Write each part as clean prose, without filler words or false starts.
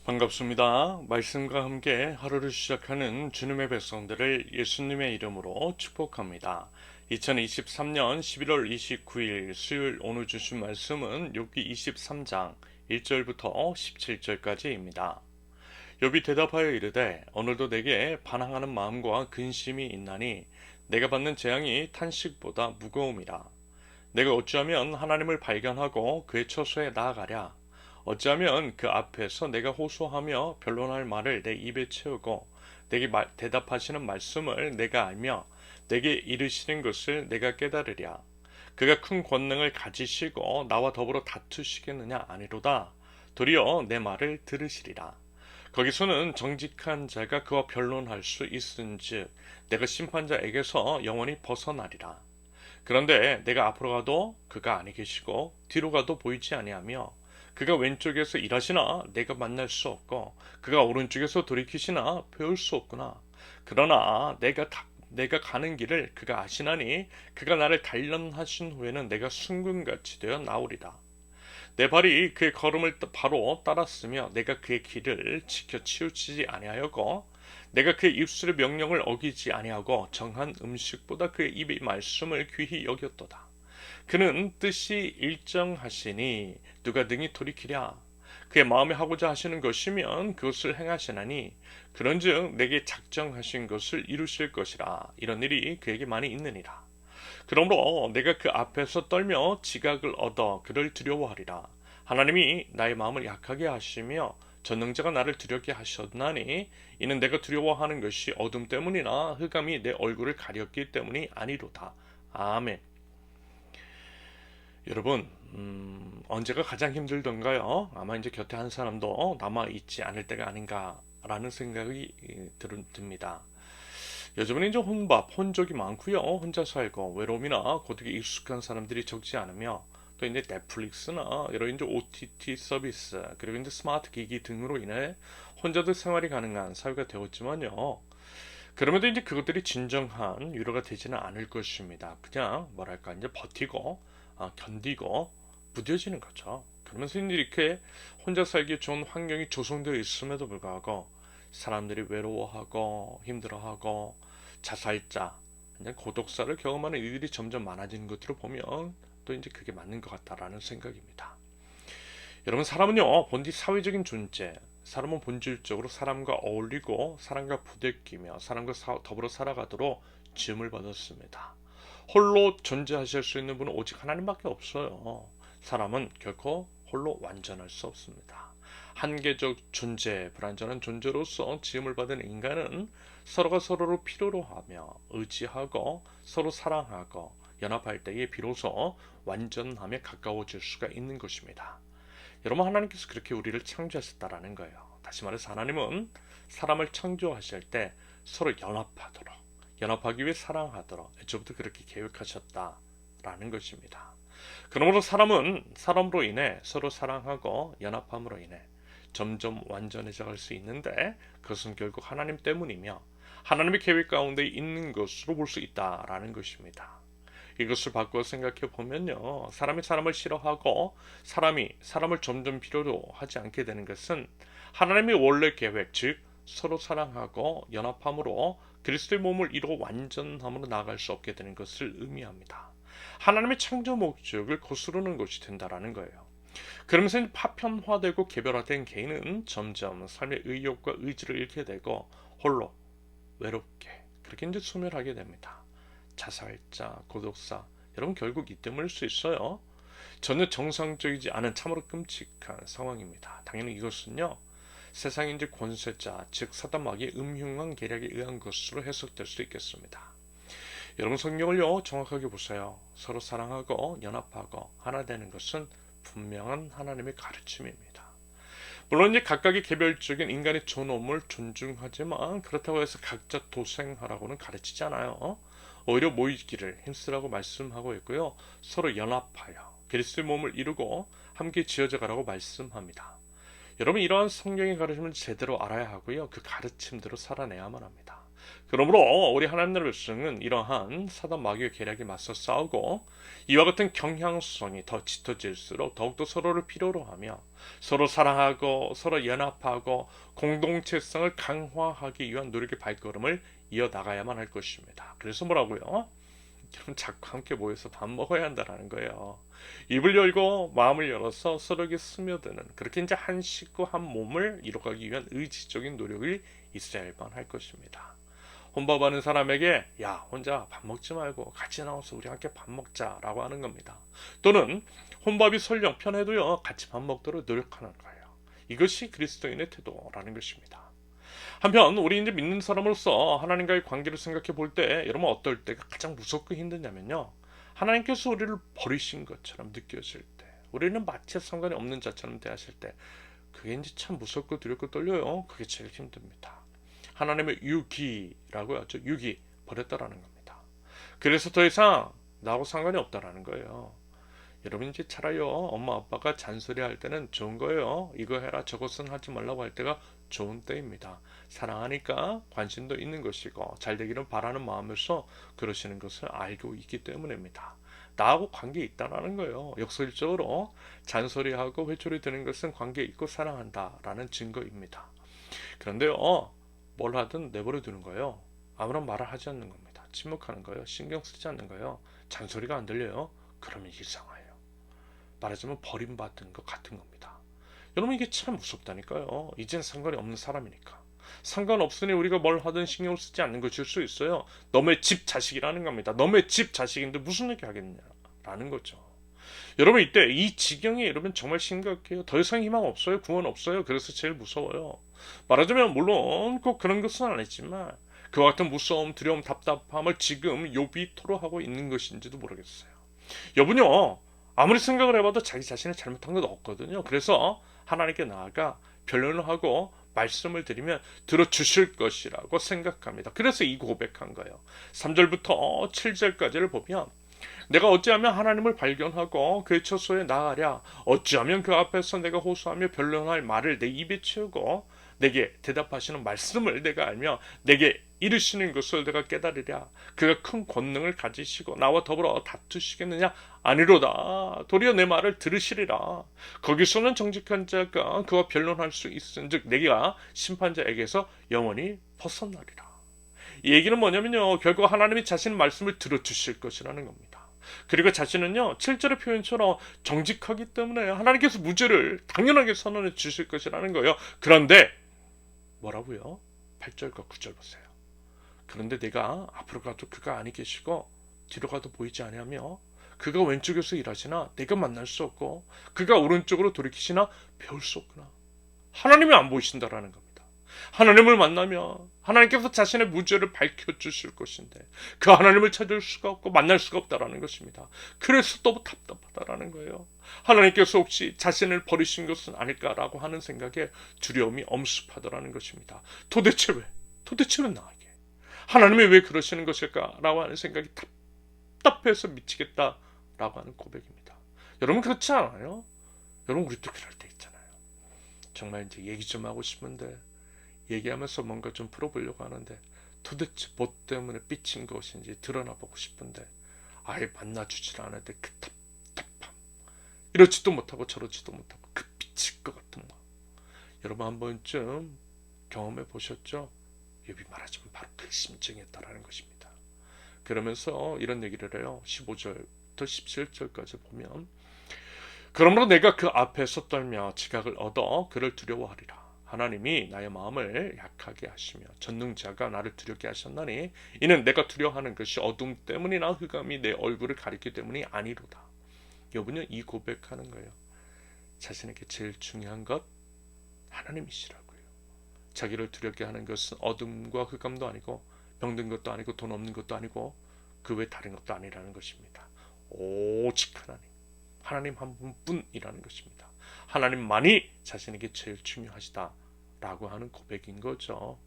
반갑습니다. 말씀과 함께 하루를 시작하는 주님의 백성들을 예수님의 이름으로 축복합니다. 2023년 11월 29일 수요일 오늘 주신 말씀은 욥기 23장 1절부터 17절까지입니다. 욥이 대답하여 이르되 오늘도 내게 반항하는 마음과 근심이 있나니 내가 받는 재앙이 탄식보다 무거움이라. 내가 어찌하면 하나님을 발견하고 그의 처소에 나아가랴. 어찌하면 그 앞에서 내가 호소하며 변론할 말을 내 입에 채우고 내게 대답하시는 말씀을 내가 알며 내게 이르시는 것을 내가 깨달으랴. 그가 큰 권능을 가지시고 나와 더불어 다투시겠느냐 아니로다. 도리어 내 말을 들으시리라. 거기서는 정직한 자가 그와 변론할 수 있은즉 내가 심판자에게서 영원히 벗어나리라. 그런데 내가 앞으로 가도 그가 아니 계시고 뒤로 가도 보이지 아니하며 그가 왼쪽에서 일하시나 내가 만날 수 없고 그가 오른쪽에서 돌이키시나 배울 수 없구나. 그러나 내가 가는 길을 그가 아시나니 그가 나를 단련하신 후에는 내가 순금같이 되어 나오리라. 내 발이 그의 걸음을 바로 따랐으며 내가 그의 길을 지켜 치우치지 아니하였고 내가 그의 입술의 명령을 어기지 아니하고 정한 음식보다 그의 입의 말씀을 귀히 여겼도다. 그는 뜻이 일정하시니 누가 능히 돌이키랴. 그의 마음에 하고자 하시는 것이면 그것을 행하시나니 그런즉 내게 작정하신 것을 이루실 것이라. 이런 일이 그에게 많이 있느니라. 그러므로 내가 그 앞에서 떨며 지각을 얻어 그를 두려워하리라. 하나님이 나의 마음을 약하게 하시며 전능자가 나를 두렵게 하셨나니 이는 내가 두려워하는 것이 어둠 때문이나 흑암이 내 얼굴을 가렸기 때문이 아니로다. 아멘. 여러분, 언제가 가장 힘들던가요? 아마 이제 곁에 한 사람도 남아있지 않을 때가 아닌가라는 생각이 듭니다. 요즘은 이제 혼족이 많고요. 혼자 살고 외로움이나 고독에 익숙한 사람들이 적지 않으며 또 이제 넷플릭스나 여러 이제 OTT 서비스 그리고 이제 스마트 기기 등으로 인해 혼자도 생활이 가능한 사회가 되었지만요. 그럼에도 이제 그것들이 진정한 위로가 되지는 않을 것입니다. 그냥 뭐랄까 이제 버티고 견디고 무뎌지는 거죠. 그러면서 이제 이렇게 혼자 살기 좋은 환경이 조성되어 있음에도 불구하고 사람들이 외로워하고 힘들어하고 자살자, 고독사를 경험하는 이들이 점점 많아지는 것으로 보면 또 이제 그게 맞는 것 같다라는 생각입니다. 여러분 사람은요 본디 사회적인 존재, 사람은 본질적으로 사람과 어울리고 사람과 부대끼며 사람과 더불어 살아가도록 지음을 받았습니다. 홀로 존재하실 수 있는 분은 오직 하나님밖에 없어요. 사람은 결코 홀로 완전할 수 없습니다. 한계적 존재, 불완전한 존재로서 지음을 받은 인간은 서로가 서로를 필요로 하며 의지하고 서로 사랑하고 연합할 때에 비로소 완전함에 가까워질 수가 있는 것입니다. 여러분 하나님께서 그렇게 우리를 창조하셨다라는 거예요. 다시 말해서 하나님은 사람을 창조하실 때 서로 연합하기 위해 사랑하도록 애초부터 그렇게 계획하셨다라는 것입니다. 그러므로 사람은 사람으로 인해 서로 사랑하고 연합함으로 인해 점점 완전해져 갈 수 있는데 그것은 결국 하나님 때문이며 하나님의 계획 가운데 있는 것으로 볼 수 있다라는 것입니다. 이것을 바꾸어 생각해 보면요. 사람이 사람을 싫어하고 사람이 사람을 점점 필요로 하지 않게 되는 것은 하나님의 원래 계획, 즉 서로 사랑하고 연합함으로 그리스도의 몸을 이루어 완전함으로 나아갈 수 없게 되는 것을 의미합니다. 하나님의 창조 목적을 거스르는 것이 된다라는 거예요. 그러면서 파편화되고 개별화된 개인은 점점 삶의 의욕과 의지를 잃게 되고 홀로 외롭게 그렇게 이제 소멸하게 됩니다. 자살자, 고독사, 여러분 결국 이 때문일 수 있어요. 전혀 정상적이지 않은 참으로 끔찍한 상황입니다. 당연히 이것은요. 세상의 이제 권세자, 즉 사단 마귀의 음흉한 계략에 의한 것으로 해석될 수 있겠습니다. 여러분 성경을요 정확하게 보세요. 서로 사랑하고 연합하고 하나 되는 것은 분명한 하나님의 가르침입니다. 물론 이제 각각의 개별적인 인간의 존엄을 존중하지만 그렇다고 해서 각자 도생하라고는 가르치지 않아요. 오히려 모이기를 힘쓰라고 말씀하고 있고요. 서로 연합하여 그리스도의 몸을 이루고 함께 지어져 가라고 말씀합니다. 여러분 이러한 성경의 가르침을 제대로 알아야 하고요. 그 가르침대로 살아내야만 합니다. 그러므로 우리 하나님의 백성은 이러한 사단 마귀의 계략에 맞서 싸우고 이와 같은 경향성이 더 짙어질수록 더욱더 서로를 필요로 하며 서로 사랑하고 서로 연합하고 공동체성을 강화하기 위한 노력의 발걸음을 이어나가야만 할 것입니다. 그래서 뭐라고요? 여러분 자꾸 함께 모여서 밥 먹어야 한다는 거예요. 입을 열고 마음을 열어서 서로에게 스며드는 그렇게 이제 한 식구 한 몸을 이뤄가기 위한 의지적인 노력이 있어야만 할 것입니다. 혼밥하는 사람에게 야 혼자 밥 먹지 말고 같이 나와서 우리 함께 밥 먹자라고 하는 겁니다. 또는 혼밥이 설령 편해도요 같이 밥 먹도록 노력하는 거예요. 이것이 그리스도인의 태도라는 것입니다. 한편 우리 이제 믿는 사람으로서 하나님과의 관계를 생각해 볼 때 여러분 어떨 때가 가장 무섭고 힘드냐면요. 하나님께서 우리를 버리신 것처럼 느껴질 때, 우리는 마치 상관이 없는 자처럼 대하실 때, 그게 이제 참 무섭고 두렵고 떨려요. 그게 제일 힘듭니다. 하나님의 유기라고 하죠. 유기 버렸다라는 겁니다. 그래서 더 이상 나하고 상관이 없다라는 거예요. 여러분 이제 차라리요 엄마 아빠가 잔소리할 때는 좋은 거예요. 이거 해라 저것은 하지 말라고 할 때가 좋은 때입니다. 사랑하니까 관심도 있는 것이고 잘 되기를 바라는 마음에서 그러시는 것을 알고 있기 때문입니다. 나하고 관계 있다라는 거예요. 역설적으로 잔소리하고 회초리 드는 것은 관계 있고 사랑한다라는 증거입니다. 그런데요 뭘 하든 내버려 두는 거예요. 아무런 말을 하지 않는 겁니다. 침묵하는 거예요. 신경 쓰지 않는 거예요. 잔소리가 안 들려요. 그러면 이상해요. 말하자면 버림받은 것 같은 겁니다. 여러분 이게 참 무섭다니까요. 이젠 상관이 없는 사람이니까. 상관없으니 우리가 뭘 하든 신경을 쓰지 않는 것일 수 있어요. 너의 집 자식이라는 겁니다. 너의 집 자식인데 무슨 얘기 하겠냐라는 거죠. 여러분 이때 이 지경이 여러분 정말 심각해요. 더 이상 희망 없어요. 구원 없어요. 그래서 제일 무서워요. 말하자면 물론 꼭 그런 것은 아니지만 그와 같은 무서움, 두려움, 답답함을 지금 욥이 토로하고 있는 것인지도 모르겠어요. 욥은요 아무리 생각을 해봐도 자기 자신이 잘못한 건 없거든요. 그래서 하나님께 나아가 변론을 하고 말씀을 드리면 들어주실 것이라고 생각합니다. 그래서 이 고백한 거예요. 3절부터 7절까지를 보면 내가 어찌하면 하나님을 발견하고 그의 처소에 나아가랴. 어찌하면 그 앞에서 내가 호소하며 변론할 말을 내 입에 채우고 내게 대답하시는 말씀을 내가 알며 내게 이르시는 것을 내가 깨달으랴. 그가 큰 권능을 가지시고 나와 더불어 다투시겠느냐? 아니로다. 도리어 내 말을 들으시리라. 거기서는 정직한 자가 그와 변론할 수 있은즉 내가 심판자에게서 영원히 벗어나리라. 이 얘기는 뭐냐면요. 결국 하나님이 자신의 말씀을 들어주실 것이라는 겁니다. 그리고 자신은요 7절의 표현처럼 정직하기 때문에 하나님께서 무죄를 당연하게 선언해 주실 것이라는 거예요. 그런데 뭐라고요? 8절과 9절 보세요. 그런데 내가 앞으로 가도 그가 아니 계시고 뒤로 가도 보이지 아니하며 그가 왼쪽에서 일하시나 내가 만날 수 없고 그가 오른쪽으로 돌이키시나 배울 수 없구나. 하나님이 안 보이신다라는 겁니다. 하나님을 만나면 하나님께서 자신의 무죄를 밝혀주실 것인데 그 하나님을 찾을 수가 없고 만날 수가 없다라는 것입니다. 그래서 너무 답답하다라는 거예요. 하나님께서 혹시 자신을 버리신 것은 아닐까라고 하는 생각에 두려움이 엄습하더라는 것입니다. 도대체 왜 나에게 하나님이 왜 그러시는 것일까라고 하는 생각이 답답해서 미치겠다라고 하는 고백입니다. 여러분 그렇지 않아요? 여러분 우리도 그럴 때 있잖아요. 정말 이제 얘기 좀 하고 싶은데 얘기하면서 뭔가 좀 풀어보려고 하는데 도대체 뭐 때문에 삐친 것인지 드러나보고 싶은데 아예 만나주질 않는데 그 답답함, 이러지도 못하고 저러지도 못하고 그 삐칠 것 같은 거 여러분 한 번쯤 경험해 보셨죠? 욥이 말하자면 바로 그 심정이었다라는 것입니다. 그러면서 이런 얘기를 해요. 15절부터 17절까지 보면 그러므로 내가 그 앞에서 떨며 지각을 얻어 그를 두려워하리라. 하나님이 나의 마음을 약하게 하시며 전능자가 나를 두렵게 하셨나니 이는 내가 두려워하는 것이 어둠 때문이나 흑암이 내 얼굴을 가리기 때문이 아니로다. 욥은 이 고백하는 거예요. 자신에게 제일 중요한 것 하나님이시라고요. 자기를 두렵게 하는 것은 어둠과 흑암도 아니고 병든 것도 아니고 돈 없는 것도 아니고 그 외 다른 것도 아니라는 것입니다. 오직 하나님 한 분뿐이라는 것입니다. 하나님만이 자신에게 제일 중요하시다라고 하는 고백인 거죠.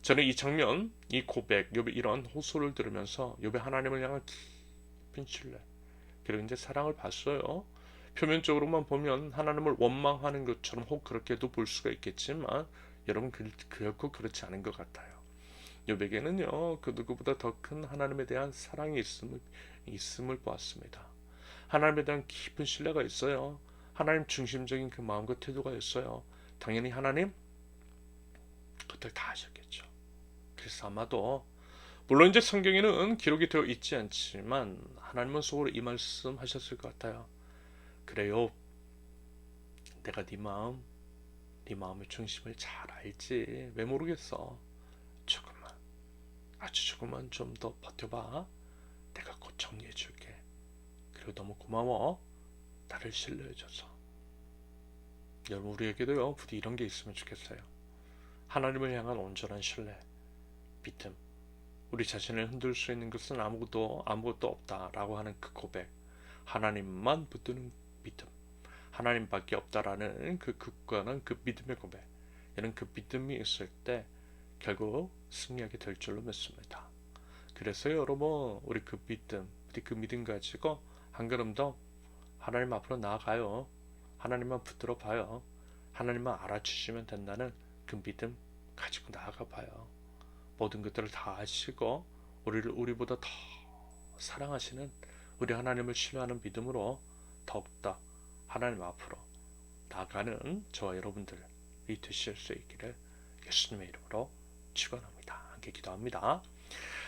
저는 이 장면, 이 고백, 욥의 이런 호소를 들으면서 욥의 하나님을 향한 깊은 신뢰 그리고 이제 사랑을 봤어요. 표면적으로만 보면 하나님을 원망하는 것처럼 혹 그렇게도 볼 수가 있겠지만 여러분 결코 그렇지 않은 것 같아요. 욥에게는요 그 누구보다 더 큰 하나님에 대한 사랑이 있음을 보았습니다. 하나님에 대한 깊은 신뢰가 있어요. 하나님 중심적인 그 마음과 태도가 있어요. 당연히 하나님 그것들 다 하셨겠죠. 그래서 아마도 물론 이제 성경에는 기록이 되어 있지 않지만 하나님은 속으로 이 말씀 하셨을 것 같아요. 그래요. 내가 네 마음의 중심을 잘 알지. 왜 모르겠어. 조금만, 아주 조금만 좀 더 버텨봐. 내가 곧 정리해 줄게. 그리고 너무 고마워. 나를 신뢰해줘서. 여러분 우리에게도요 부디 이런 게 있으면 좋겠어요. 하나님을 향한 온전한 신뢰, 믿음. 우리 자신을 흔들 수 있는 것은 아무것도 없다라고 하는 그 고백. 하나님만 붙드는 믿음. 하나님밖에 없다라는 그 굳건한 그 믿음의 고백. 이런 그 믿음이 있을 때 결국 승리하게 될 줄로 믿습니다. 그래서 여러분 우리 그 믿음 가지고 한 걸음 더 하나님 앞으로 나아가요. 하나님만 붙들어 봐요. 하나님만 알아주시면 된다는 그 믿음 가지고 나아가 봐요. 모든 것들을 다 아시고 우리보다 더 사랑하시는 우리 하나님을 신뢰하는 믿음으로 더욱더 하나님 앞으로 나아가는 저와 여러분들이 되실 수 있기를 예수님의 이름으로 축원합니다. 함께 기도합니다.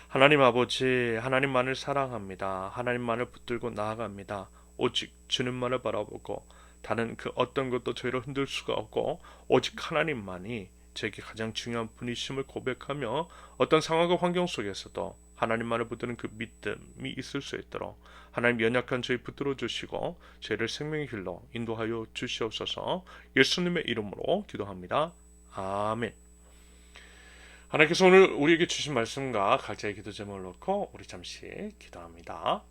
하나님 아버지, 하나님만을 사랑합니다. 하나님만을 붙들고 나아갑니다. 오직 주님만을 바라보고 다른 그 어떤 것도 저희를 흔들 수가 없고 오직 하나님만이 저에게 가장 중요한 분이심을 고백하며 어떤 상황과 환경 속에서도 하나님만을 붙드는 그 믿음이 있을 수 있도록 하나님 연약한 저희 붙들어 주시고 저희를 생명의 길로 인도하여 주시옵소서. 예수님의 이름으로 기도합니다. 아멘. 하나님께서 오늘 우리에게 주신 말씀과 각자의 기도 제목을 놓고 우리 잠시 기도합니다.